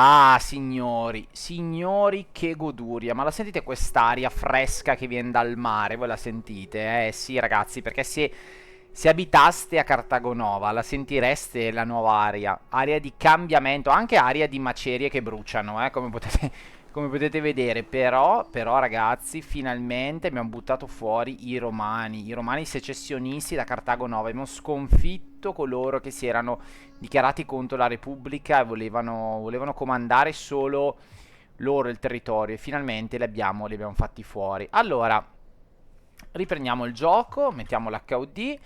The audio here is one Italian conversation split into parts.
Ah, signori, signori, che goduria. Ma la sentite quest'aria fresca che viene dal mare? Voi la sentite? Sì, ragazzi, perché se abitaste a Cartago Nova la sentireste la nuova aria. Aria di cambiamento, anche aria di macerie che bruciano, come potete vedere. Però, ragazzi, finalmente abbiamo buttato fuori i romani secessionisti da Cartago Nova. Abbiamo sconfitto coloro che si erano dichiarati contro la Repubblica e volevano comandare solo loro il territorio e finalmente li abbiamo fatti fuori. Allora, riprendiamo il gioco, mettiamo l'HUD,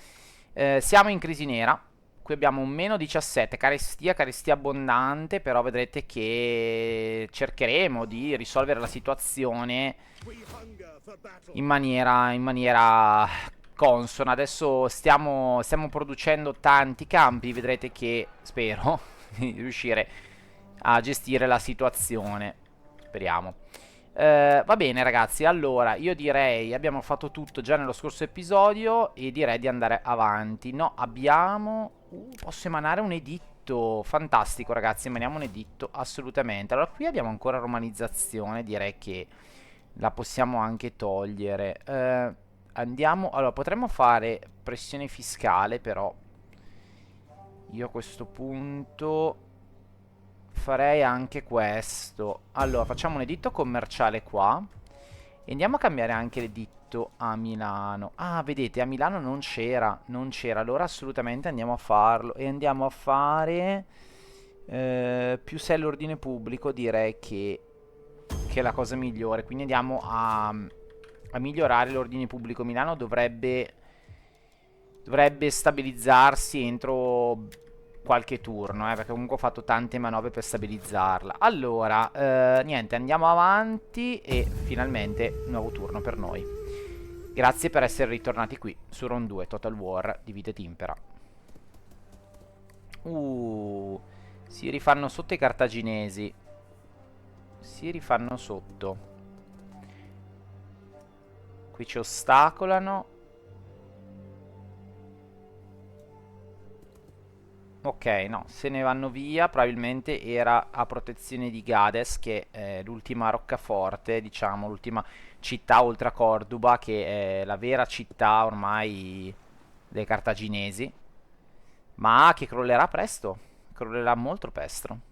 siamo in crisi nera, qui abbiamo un meno 17, carestia abbondante, però vedrete che cercheremo di risolvere la situazione in maniera consona. Adesso stiamo producendo tanti campi, vedrete che spero di riuscire a gestire la situazione. Speriamo. Va bene ragazzi, allora io direi abbiamo fatto tutto già nello scorso episodio e direi di andare avanti. No, abbiamo... posso emanare un editto, fantastico ragazzi, emaniamo un editto, assolutamente. Allora qui abbiamo ancora romanizzazione, direi che la possiamo anche togliere. Andiamo, allora potremmo fare pressione fiscale però io a questo punto farei anche questo. Allora, facciamo un editto commerciale qua. E andiamo a cambiare anche l'editto a Milano. Ah, vedete, a Milano non c'era. Non c'era. Allora assolutamente andiamo a farlo. E andiamo a fare... più se è l'ordine pubblico, direi che è la cosa migliore. Quindi andiamo a migliorare l'ordine pubblico. Milano dovrebbe stabilizzarsi entro qualche turno, perché comunque ho fatto tante manovre per stabilizzarla. Allora, niente, andiamo avanti e finalmente nuovo turno per noi. Grazie per essere ritornati qui su Round 2 Total War Divide et Impera. Si rifanno sotto i cartaginesi. Si rifanno sotto. Qui ci ostacolano. Ok, no, se ne vanno via, probabilmente era a protezione di Gades, che è l'ultima roccaforte, diciamo, l'ultima città oltre a Corduba, che è la vera città ormai dei cartaginesi, ma che crollerà presto, crollerà molto presto.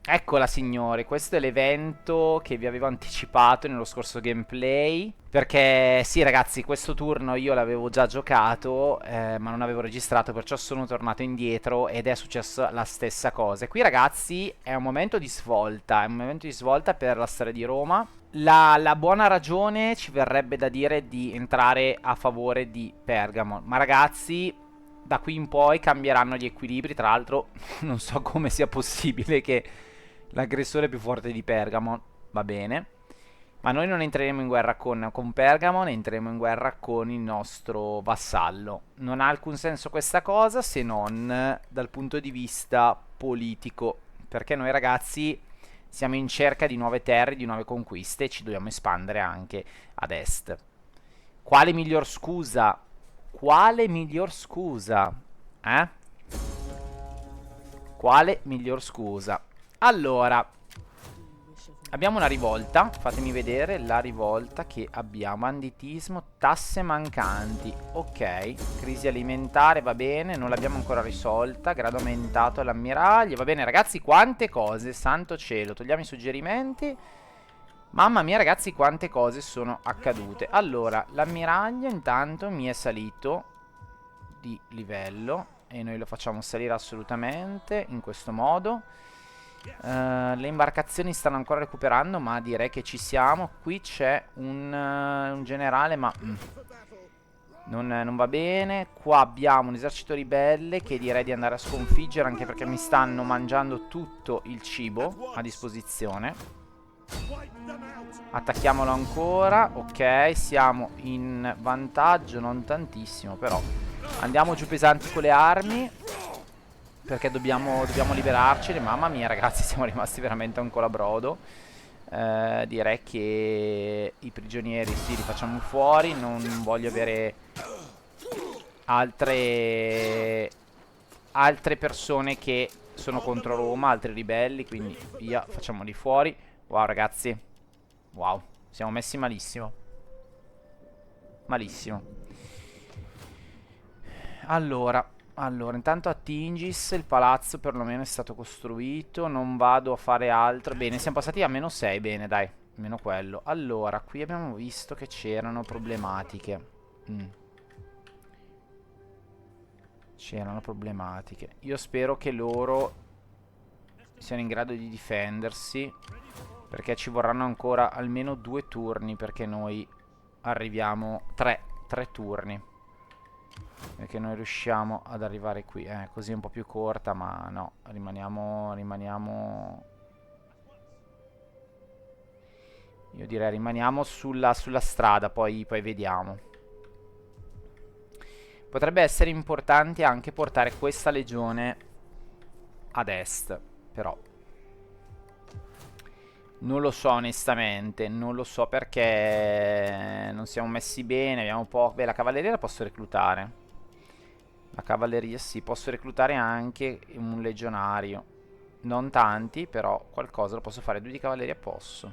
Eccola signori, questo è l'evento che vi avevo anticipato nello scorso gameplay. Perché sì ragazzi, questo turno io l'avevo già giocato, ma non avevo registrato, perciò sono tornato indietro ed è successa la stessa cosa. E qui ragazzi è un momento di svolta, è un momento di svolta per la storia di Roma. La buona ragione ci verrebbe da dire di entrare a favore di Pergamon. Ma ragazzi, da qui in poi cambieranno gli equilibri. Tra l'altro non so come sia possibile che l'aggressore più forte di Pergamon, va bene. Ma noi non entreremo in guerra con Pergamon, entreremo in guerra con il nostro vassallo. Non ha alcun senso questa cosa se non dal punto di vista politico. Perché noi ragazzi siamo in cerca di nuove terre, di nuove conquiste e ci dobbiamo espandere anche ad est. Quale miglior scusa? Quale miglior scusa? Eh? Quale miglior scusa? Allora, abbiamo una rivolta, fatemi vedere la rivolta che abbiamo. Banditismo, tasse mancanti, ok. Crisi alimentare, va bene, non l'abbiamo ancora risolta. Grado aumentato all'ammiraglio, va bene ragazzi, quante cose, santo cielo. Togliamo i suggerimenti. Mamma mia ragazzi, quante cose sono accadute. Allora, l'ammiraglio intanto mi è salito di livello e noi lo facciamo salire assolutamente in questo modo. Le imbarcazioni stanno ancora recuperando, ma direi che ci siamo. Qui c'è un generale, ma non va bene. Qua abbiamo un esercito ribelle che direi di andare a sconfiggere, anche perché mi stanno mangiando tutto il cibo a disposizione. Attacchiamolo ancora. Ok, siamo in vantaggio, non tantissimo, però andiamo giù pesanti con le armi, perché dobbiamo liberarcene. Mamma mia ragazzi, siamo rimasti veramente a un colabrodo. Direi che i prigionieri sì, li facciamo fuori. Non voglio avere altre persone che sono contro Roma, altri ribelli, quindi via, facciamoli fuori. Wow, ragazzi. Wow, siamo messi malissimo. Malissimo. Allora, intanto a Tingis il palazzo perlomeno è stato costruito. Non vado a fare altro. Bene, siamo passati a -6. Bene, dai, meno quello. Allora, qui abbiamo visto che c'erano problematiche. C'erano problematiche. Io spero che loro siano in grado di difendersi, perché ci vorranno ancora almeno 2 turni perché noi arriviamo. 3 turni. Perché noi riusciamo ad arrivare qui. Così è un po' più corta, ma no, rimaniamo. Io direi rimaniamo sulla strada, poi vediamo. Potrebbe essere importante anche portare questa legione ad est, però non lo so onestamente, non lo so perché non siamo messi bene, abbiamo un po'. Beh, la cavalleria la posso reclutare. La cavalleria sì, posso reclutare anche un legionario. Non tanti, però qualcosa lo posso fare. 2 di cavalleria posso.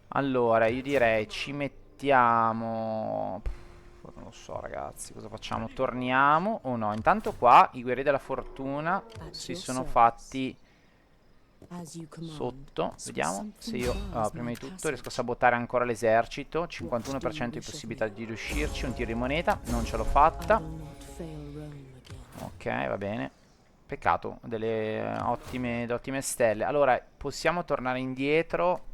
Allora, io direi ci mettiamo. Non lo so ragazzi, cosa facciamo? Torniamo o no? Intanto qua i guerrieri della fortuna si sono fatti sotto. Vediamo se io prima di tutto riesco a sabotare ancora l'esercito. 51% di possibilità di riuscirci. Un tiro di moneta, non ce l'ho fatta. Ok, va bene. Peccato, delle ottime stelle. Allora, possiamo tornare indietro.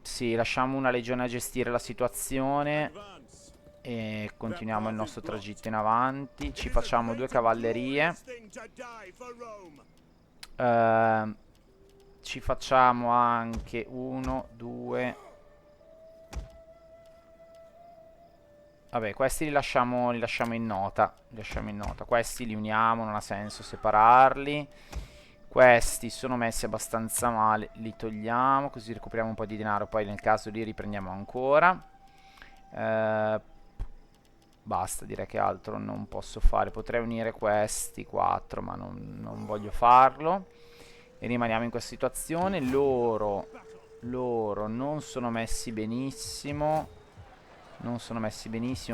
Sì, lasciamo una legione a gestire la situazione e continuiamo il nostro tragitto in avanti. Ci facciamo 2 cavallerie. Ci facciamo anche 1, 2. Vabbè, questi li lasciamo in nota. Questi li uniamo, non ha senso separarli. Questi sono messi abbastanza male, li togliamo, così recuperiamo un po' di denaro, poi nel caso li riprendiamo ancora. Basta, direi che altro non posso fare. Potrei unire questi 4, ma non voglio farlo. E rimaniamo in questa situazione. Loro non sono messi benissimo.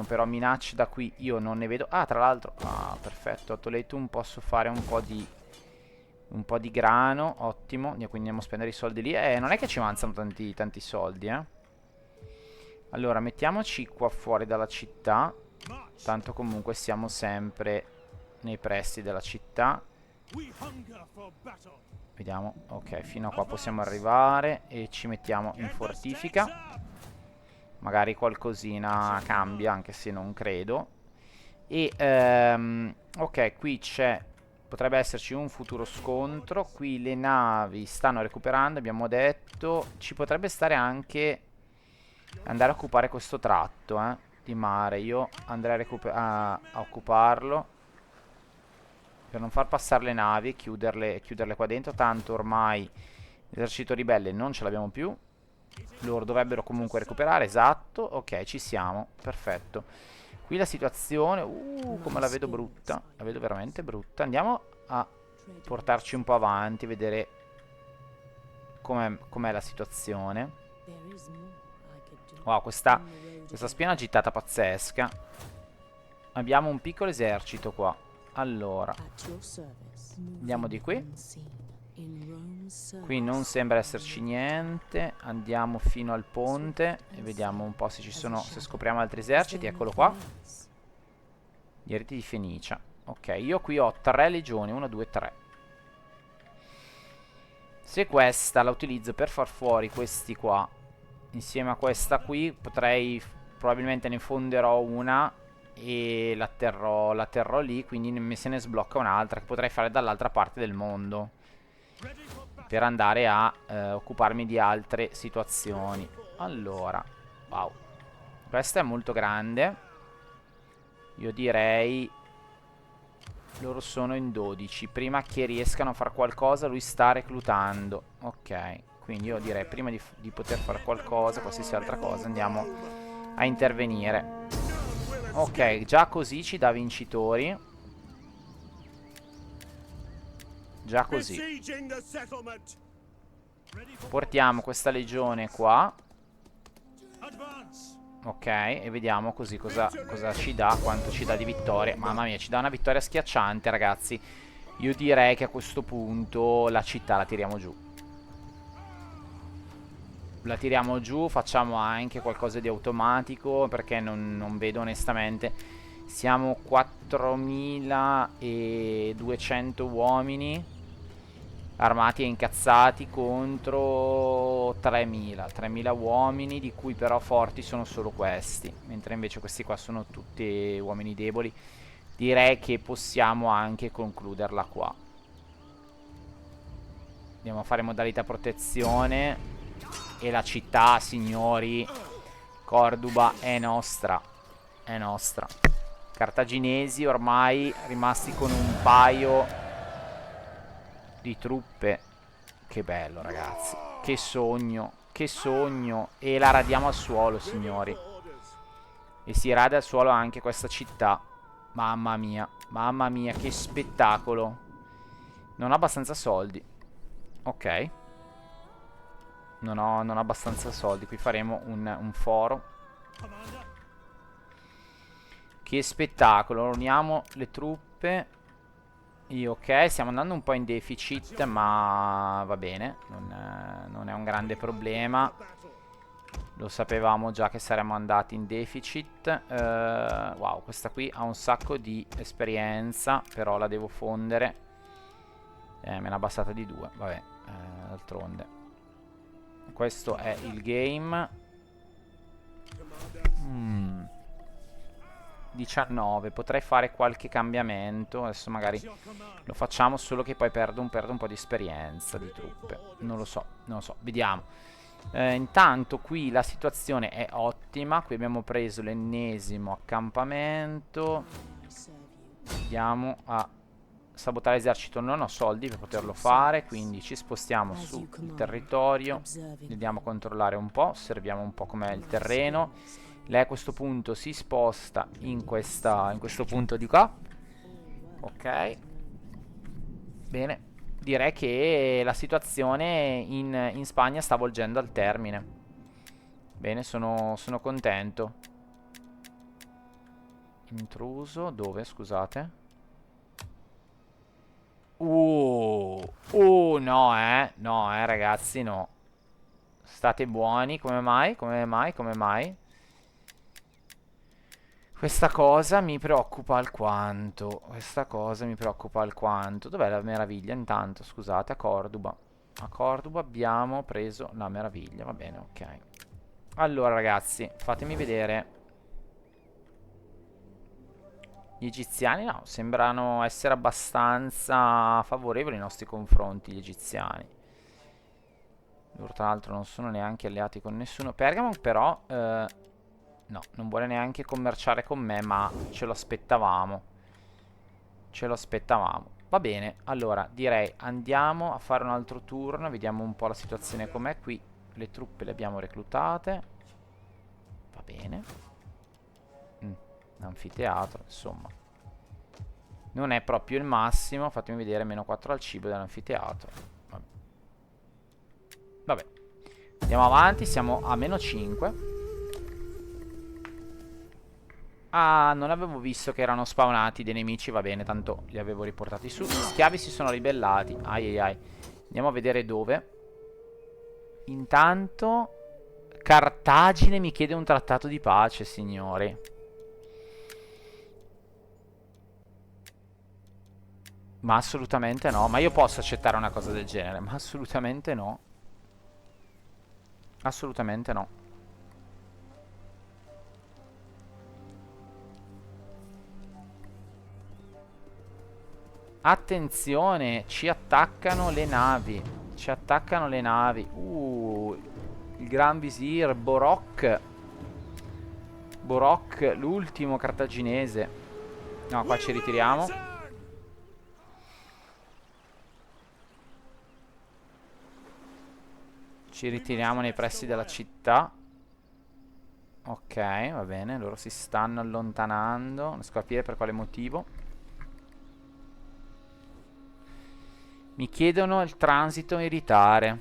Però minacce da qui io non ne vedo. Ah, tra l'altro, perfetto, a Toletum posso fare un po' di grano, ottimo. Quindi andiamo a spendere i soldi lì. Non è che ci avanzano tanti soldi, Allora, mettiamoci qua fuori dalla città. Tanto comunque siamo sempre nei pressi della città. Vediamo, ok, fino a qua possiamo arrivare. E ci mettiamo in fortifica. Magari qualcosina cambia, anche se non credo. E, ok, qui c'è. Potrebbe esserci un futuro scontro. Qui le navi stanno recuperando, abbiamo detto. Ci potrebbe stare anche andare a occupare questo tratto di mare. Io andrei a occuparlo per non far passare le navi e chiuderle qua dentro. Tanto ormai l'esercito ribelle non ce l'abbiamo più. Loro dovrebbero comunque recuperare, esatto. Ok, ci siamo, perfetto. Qui la situazione, come la vedo brutta. La vedo veramente brutta. Andiamo a portarci un po' avanti, vedere com'è la situazione. Wow, questa spiana agitata pazzesca. Abbiamo un piccolo esercito qua. Allora, andiamo di qui. Qui non sembra esserci niente. Andiamo fino al ponte e vediamo un po' se scopriamo altri eserciti. Eccolo qua. Gli ereti di Fenicia. Ok, io qui ho 3 legioni. 1, 2, 3. Se questa la utilizzo per far fuori questi qua insieme a questa qui, probabilmente ne fonderò una e la terrò lì, quindi se ne sblocca un'altra che potrei fare dall'altra parte del mondo per andare a occuparmi di altre situazioni. Allora, wow, questa è molto grande. Io direi loro sono in 12. Prima che riescano a fare qualcosa lui sta reclutando. Ok, quindi io direi prima di poter fare qualcosa, qualsiasi altra cosa, andiamo a intervenire. Ok, già così ci dà vincitori. Già così. Portiamo questa legione qua. Ok, e vediamo così cosa ci dà, quanto ci dà di vittorie. Mamma mia, ci dà una vittoria schiacciante, ragazzi. Io direi che a questo punto la città la tiriamo giù. La tiriamo giù, facciamo anche qualcosa di automatico, perché non vedo onestamente. Siamo 4200 uomini armati e incazzati contro 3000 uomini, di cui però forti sono solo questi, mentre invece questi qua sono tutti uomini deboli. Direi che possiamo anche concluderla qua. Andiamo a fare modalità protezione. E la città, signori, Corduba è nostra. È nostra. Cartaginesi ormai rimasti con un paio di truppe. Che bello, ragazzi. Che sogno. Che sogno. E la radiamo al suolo, signori. E si rade al suolo anche questa città. Mamma mia. Mamma mia, che spettacolo. Non ho abbastanza soldi. Ok. Non ho abbastanza soldi. Qui faremo un foro. Che spettacolo. Uniamo le truppe. Ok, stiamo andando un po' in deficit, ma va bene. Non è un grande problema. Lo sapevamo già che saremmo andati in deficit. Wow, questa qui ha un sacco di esperienza, però la devo fondere. Me l'ha abbassata di 2. Vabbè, d'altronde. Questo è il game. 19. Potrei fare qualche cambiamento. Adesso magari lo facciamo, solo che poi perdo un po' di esperienza di truppe. Non lo so, non lo so. Vediamo. Intanto qui la situazione è ottima. Qui abbiamo preso l'ennesimo accampamento. Andiamo a sabotare l'esercito. Non ho soldi per poterlo fare, quindi ci spostiamo sul territorio. Andiamo a controllare un po'. Osserviamo un po' com'è il terreno. Lei a questo punto si sposta in questo punto di qua. Ok. Bene. Direi che la situazione in Spagna sta volgendo al termine. Bene, sono contento. Intruso. Dove, scusate? No, no, ragazzi, no. State buoni. Come mai? Come mai? Come mai? Questa cosa mi preoccupa alquanto. Questa cosa mi preoccupa alquanto. Dov'è la meraviglia? Intanto, scusate, a Corduba. A Corduba abbiamo preso la meraviglia. Va bene, ok. Allora, ragazzi, fatemi vedere. Gli egiziani, no, sembrano essere abbastanza favorevoli nei nostri confronti, gli egiziani. Loro, tra l'altro, non sono neanche alleati con nessuno. Pergamon, però, no, non vuole neanche commerciare con me, ma ce lo aspettavamo. Ce lo aspettavamo. Va bene, allora direi andiamo a fare un altro turno. Vediamo un po' la situazione com'è qui. Le truppe le abbiamo reclutate. Va bene. Anfiteatro, insomma. Non è proprio il massimo. Fatemi vedere, meno 4 al cibo dell'anfiteatro. Vabbè. Andiamo avanti, siamo a meno 5. Ah, non avevo visto che erano spawnati dei nemici, va bene, tanto li avevo riportati su. Gli schiavi si sono ribellati. Ai ai ai. Andiamo a vedere dove. Intanto Cartagine mi chiede un trattato di pace, signori. Ma assolutamente no. Ma io posso accettare una cosa del genere. Ma assolutamente no. Assolutamente no. Attenzione, ci attaccano le navi. Ci attaccano le navi. Il Gran Visir Borok. Borok, l'ultimo cartaginese. No, qua ci ritiriamo. Ci ritiriamo nei pressi della città. Ok, va bene, loro si stanno allontanando. Non riesco a capire per quale motivo. Mi chiedono il transito militare.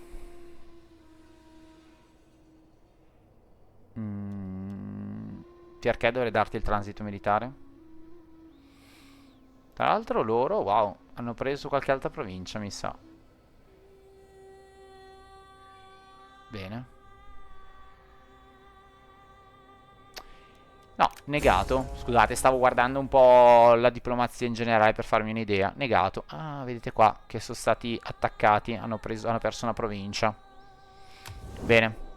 Mm, perché dovrei darti il transito militare? Tra l'altro loro, wow, hanno preso qualche altra provincia, mi sa. Bene. No, negato. Scusate, stavo guardando un po' la diplomazia in generale per farmi un'idea. Negato. Ah, vedete qua che sono stati attaccati, hanno perso una provincia. Bene.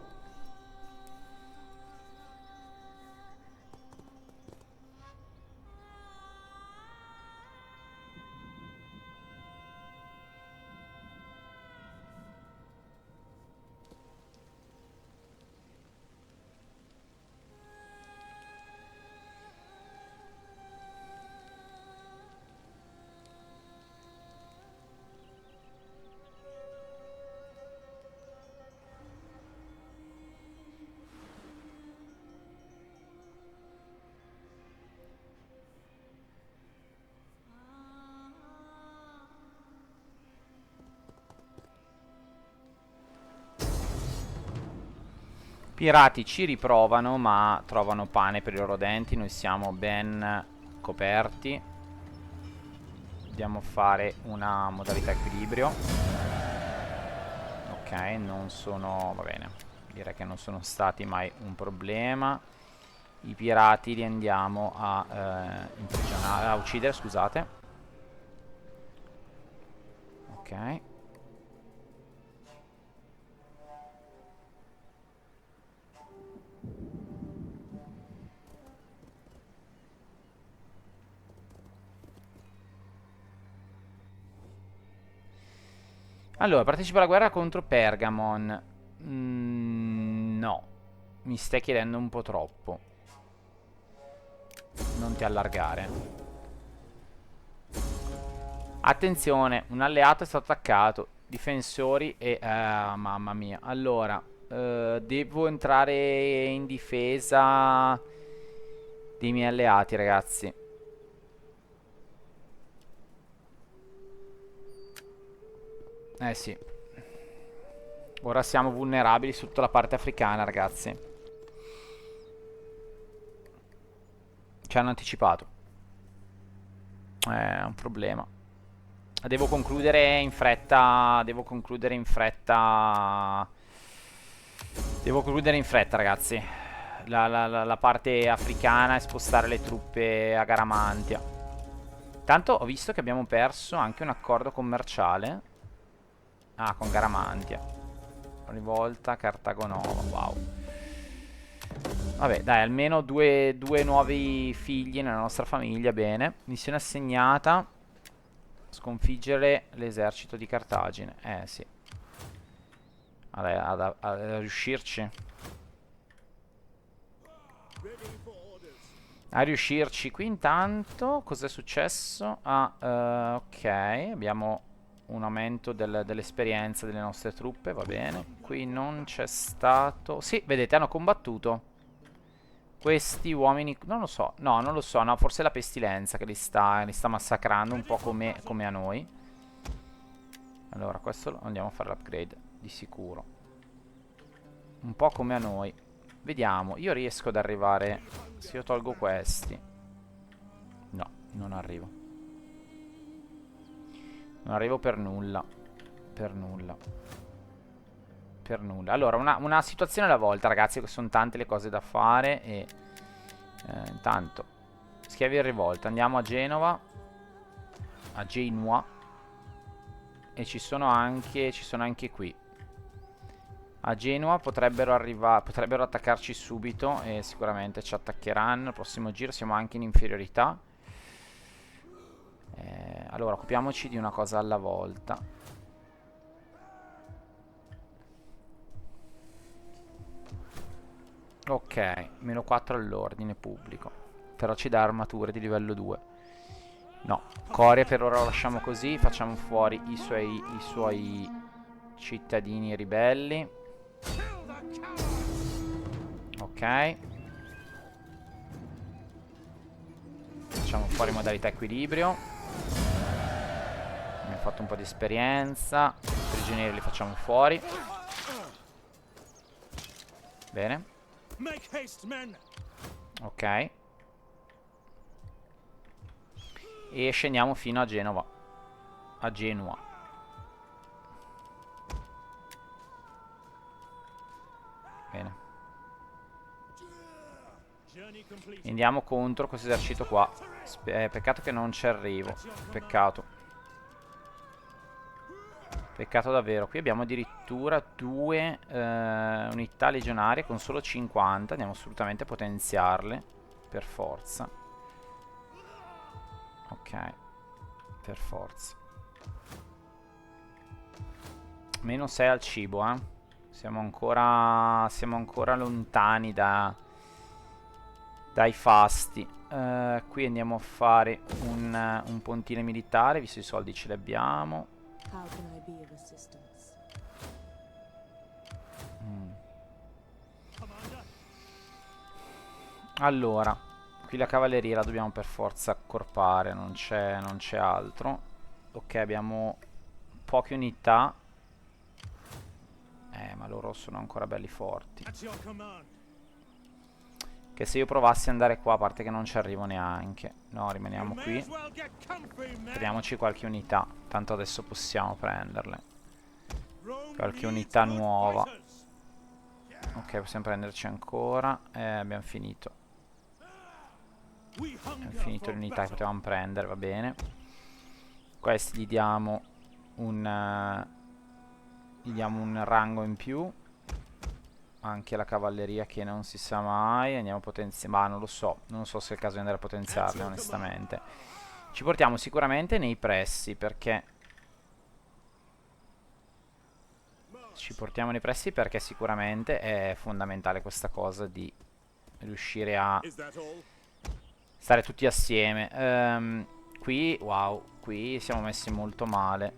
Pirati ci riprovano, ma trovano pane per i loro denti. Noi siamo ben coperti. Andiamo a fare una modalità equilibrio. Ok, non sono... va bene. Direi che non sono stati mai un problema. I pirati li andiamo a imprigionare, a uccidere, scusate. Ok. Allora, partecipa alla guerra contro Pergamon. No, mi stai chiedendo un po' troppo. Non ti allargare. Attenzione, un alleato è stato attaccato. Difensori e... mamma mia. Allora, devo entrare in difesa dei miei alleati, ragazzi. Eh sì. Ora siamo vulnerabili su tutta la parte africana, ragazzi. Ci hanno anticipato. È un problema. Devo concludere in fretta. Devo concludere in fretta. Devo concludere in fretta, ragazzi. La parte africana e spostare le truppe a Garamantia. Tanto ho visto che abbiamo perso anche un accordo commerciale. Ah, con Garamantia. Rivolta Cartagonova. Wow. Vabbè, dai, almeno due nuovi figli nella nostra famiglia. Bene. Missione assegnata. Sconfiggere l'esercito di Cartagine. Sì. A riuscirci. A riuscirci. Qui intanto cos'è successo? Ok. Abbiamo un aumento dell'esperienza delle nostre truppe. Va bene. Qui non c'è stato... Sì, vedete, hanno combattuto. Questi uomini... Non lo so. No, non lo so. No, forse è la pestilenza che li sta massacrando. Un po' come a noi. Allora, questo andiamo a fare l'upgrade. Di sicuro. Un po' come a noi. Vediamo. Io riesco ad arrivare... Se io tolgo questi... No, non arrivo. Non arrivo per nulla. Per nulla. Per nulla. Allora, una situazione alla volta, ragazzi, che sono tante le cose da fare. E intanto schiavi in rivolta. Andiamo a Genova. A Genua. E ci sono anche qui. A Genova potrebbero attaccarci subito. E sicuramente ci attaccheranno. Il prossimo giro siamo anche in inferiorità. Allora, occupiamoci di una cosa alla volta. Ok, meno 4 all'ordine pubblico. Però ci dà armature di livello 2. No, Coria per ora lo lasciamo così. Facciamo fuori i suoi cittadini ribelli. Ok. facciamo fuori modalità equilibrio. Abbiamo fatto un po' di esperienza. I prigionieri li facciamo fuori. Bene. Ok. E scendiamo fino a Genova. A Genova. Bene. Andiamo contro questo esercito qua. Peccato che non ci arrivo. Peccato. Peccato davvero. Qui abbiamo addirittura 2 unità legionarie con solo 50. Andiamo assolutamente a potenziarle. Per forza. Ok. Per forza. Meno 6 al cibo, eh. Siamo ancora lontani dai fasti. Qui andiamo a fare un pontile militare, visto i soldi ce li abbiamo. Allora, qui la cavalleria la dobbiamo per forza accorpare, non c'è altro. Ok, abbiamo poche unità. Ma loro sono ancora belli forti. Che se io provassi ad andare qua, a parte che non ci arrivo neanche. No, rimaniamo qui. Prendiamoci qualche unità. Tanto adesso possiamo prenderle. Qualche unità nuova. Ok, possiamo prenderci ancora. Abbiamo finito. Abbiamo finito le unità che potevamo prendere, va bene. Questi gli diamo un rango in più. Anche la cavalleria che non si sa mai. Andiamo a potenziare. Ma non lo so. Non so se è il caso di andare a potenziarle, onestamente. Ci portiamo sicuramente nei pressi, perché sicuramente è fondamentale questa cosa di riuscire a stare tutti assieme. Qui, wow, qui siamo messi molto male.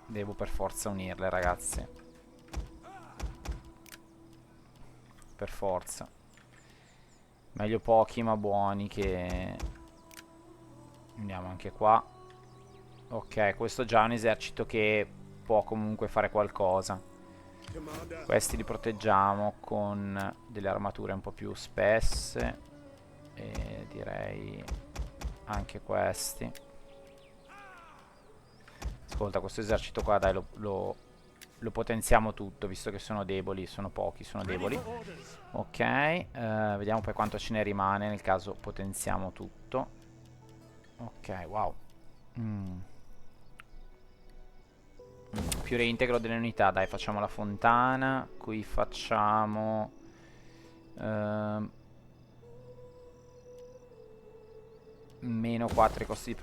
Devo per forza unirle, ragazzi. Per forza. Meglio pochi ma buoni che... Andiamo anche qua. Ok, questo già è un esercito che può comunque fare qualcosa. Questi li proteggiamo con delle armature un po' più spesse. E direi anche questi. Ascolta, questo esercito qua, dai, lo potenziamo tutto, visto che sono deboli, sono pochi, sono deboli. Ok, vediamo poi quanto ce ne rimane, nel caso potenziamo tutto. Ok, wow. Più reintegro delle unità, dai, facciamo la fontana. Qui facciamo... meno 4 i costi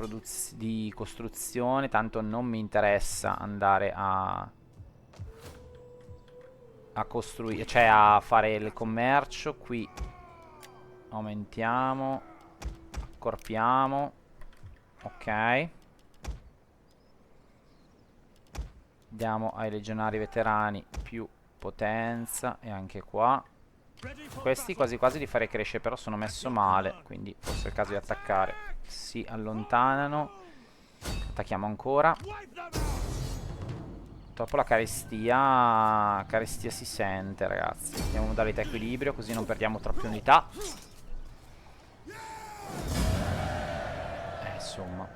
di costruzione. Tanto non mi interessa andare a costruire, cioè a fare il commercio. Qui aumentiamo, accorpiamo. Ok, diamo ai legionari veterani più potenza. E anche qua questi quasi quasi li farei crescere, però sono messo male, quindi forse è il caso di attaccare. Si allontanano. Attacchiamo ancora. Purtroppo la carestia si sente, ragazzi. Mettiamo modalità equilibrio, così non perdiamo troppe unità. Insomma,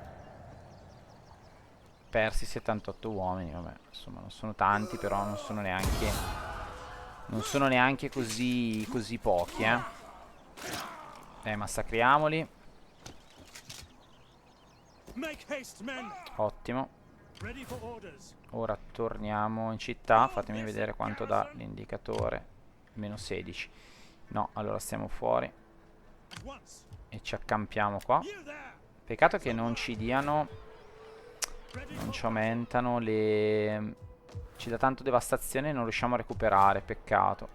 persi 78 uomini. Vabbè, insomma, non sono tanti, però non sono neanche così pochi, massacriamoli. Ottimo. Ora torniamo in città. Fatemi vedere quanto dà l'indicatore. Meno 16. No, allora stiamo fuori e ci accampiamo qua. Peccato che non ci diano, non ci aumentano le... Ci dà tanto devastazione e non riusciamo a recuperare. Peccato.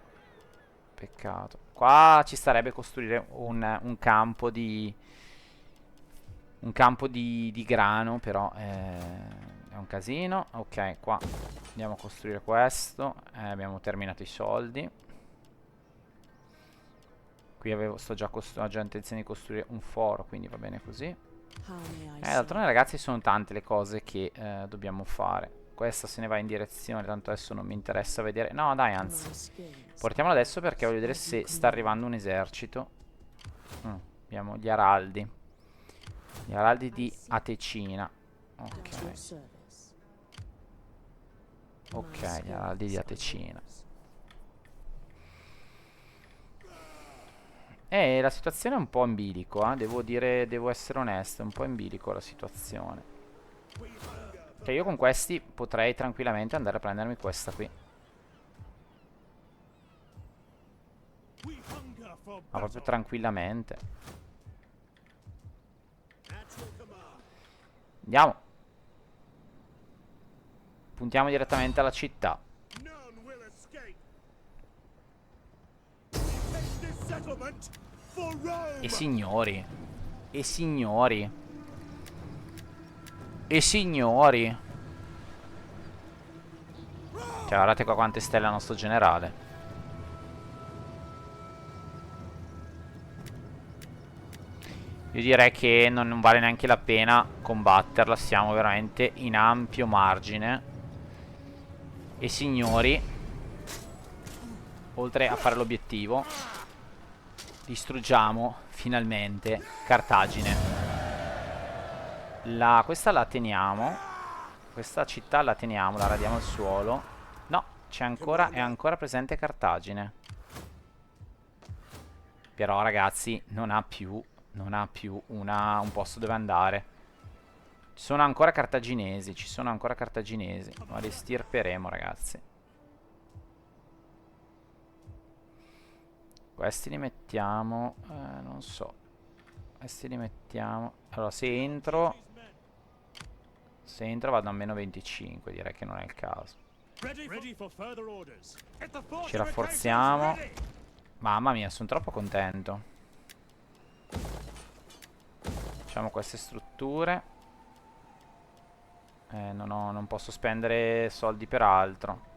Peccato. Qua ci starebbe costruire un campo di... Un campo di grano, però è un casino. Ok, qua andiamo a costruire questo. Abbiamo terminato i soldi. Qui ho già intenzione di costruire un foro, quindi va bene così. D'altronde ragazzi sono tante le cose che dobbiamo fare. Questa se ne va in direzione, tanto adesso non mi interessa vedere. No dai, anzi, portiamola adesso perché voglio vedere se sta arrivando un esercito. Abbiamo gli araldi. Gli araldi di Atecina. Ok. Ok, gli araldi di Atecina. La situazione è un po' in bilico, devo dire, devo essere onesto, è un po' in bilico la situazione. Cioè io con questi potrei tranquillamente andare a prendermi questa qui. Ma proprio tranquillamente. Andiamo. Puntiamo direttamente alla città. E signori. E signori. E signori. Cioè guardate qua quante stelle ha il nostro generale. Io direi che non vale neanche la pena combatterla. Siamo veramente in ampio margine. E signori, oltre a fare l'obiettivo, distruggiamo finalmente Cartagine. Questa la teniamo. Questa città la teniamo, la radiamo al suolo. No, è ancora presente Cartagine. Però ragazzi non ha più un posto dove andare. Ci sono ancora cartaginesi. Ma li stirperemo ragazzi. Questi li mettiamo, non so. Questi li mettiamo. Allora se entro vado a meno 25. Direi che non è il caso. Ci rafforziamo. Mamma mia, sono troppo contento. Facciamo queste strutture. Non posso spendere soldi per altro.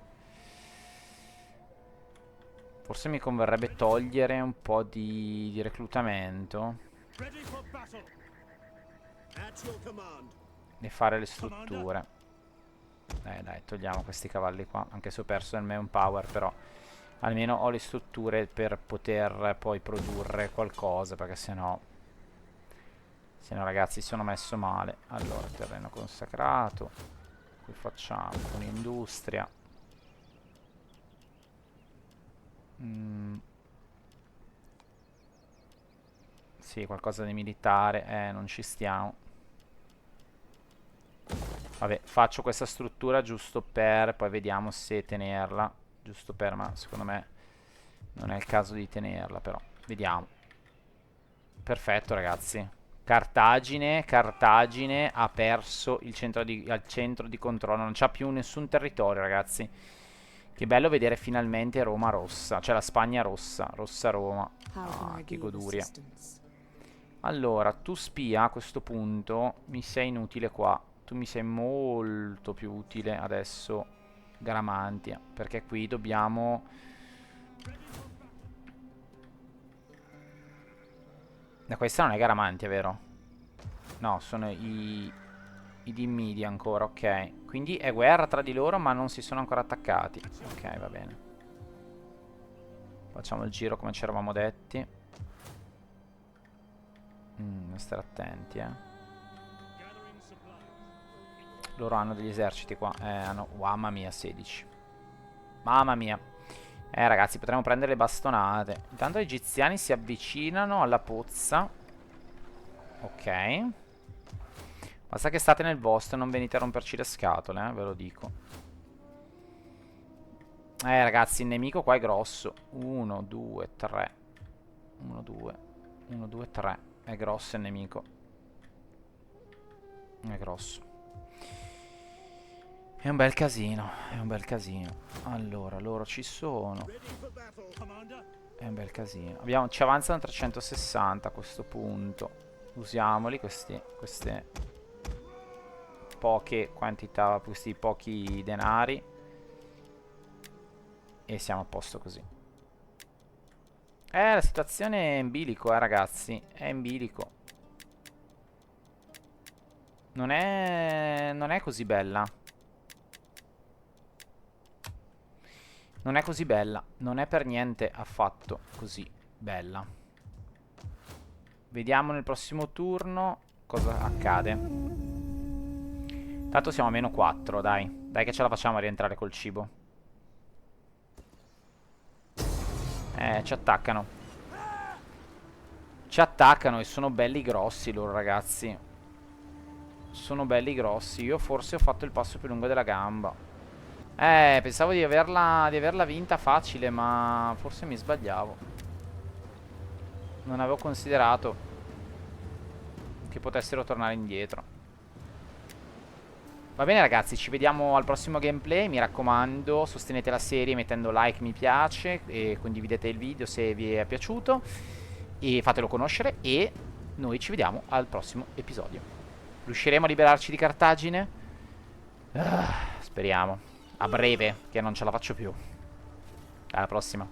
Forse mi converrebbe togliere un po' di reclutamento e fare le strutture. Dai, togliamo questi cavalli qua. Anche se ho perso il manpower, però almeno ho le strutture per poter poi produrre qualcosa, perché sennò ragazzi sono messo male. Allora, terreno consacrato. Qui facciamo un'industria. Sì, qualcosa di militare. Non ci stiamo. Vabbè, faccio questa struttura giusto per... Poi vediamo se tenerla. Giusto per... Ma secondo me non è il caso di tenerla, però. Vediamo. Perfetto, ragazzi. Cartagine ha perso il centro di controllo. Non c'ha più nessun territorio, ragazzi. Che bello vedere finalmente Roma rossa. Cioè la Spagna rossa. Rossa Roma. Ah, che goduria. Allora, tu spia a questo punto mi sei inutile qua. Tu mi sei molto più utile adesso, Garamantia. Perché qui dobbiamo... questa non è Garamantia, vero? No, sono i Dimmidi ancora, ok. Quindi è guerra tra di loro, ma non si sono ancora attaccati. Ok, va bene. Facciamo il giro come ci eravamo detti. Stare attenti, Loro hanno degli eserciti qua. Hanno... Mamma mia, 16. Mamma mia. Ragazzi, potremmo prendere le bastonate. Intanto gli egiziani si avvicinano alla pozza. Ok. Basta che state nel vostro e non venite a romperci le scatole, ve lo dico. Ragazzi, il nemico qua è grosso. 1, 2, 3. 1, 2. 1, 2, 3. È grosso il nemico. È grosso. È un bel casino. Allora, loro ci sono. È un bel casino. Ci avanzano 360 a questo punto. Usiamoli queste poche quantità, questi pochi denari. E siamo a posto così. La situazione è in bilico, ragazzi. È in bilico. Non è così bella. Non è così bella. Non è per niente affatto così bella. Vediamo nel prossimo turno cosa accade. Tanto siamo a meno 4, dai. Dai che ce la facciamo a rientrare col cibo. Ci attaccano. Ci attaccano e sono belli grossi loro, ragazzi. Sono belli grossi. Io forse ho fatto il passo più lungo della gamba. Pensavo di averla vinta facile, ma forse mi sbagliavo. Non avevo considerato che potessero tornare indietro. Va bene ragazzi, ci vediamo al prossimo gameplay. Mi raccomando, sostenete la serie mettendo like, mi piace e condividete il video se vi è piaciuto e fatelo conoscere e noi ci vediamo al prossimo episodio. Riusciremo a liberarci di Cartagine? Speriamo. A breve, che non ce la faccio più. Alla prossima.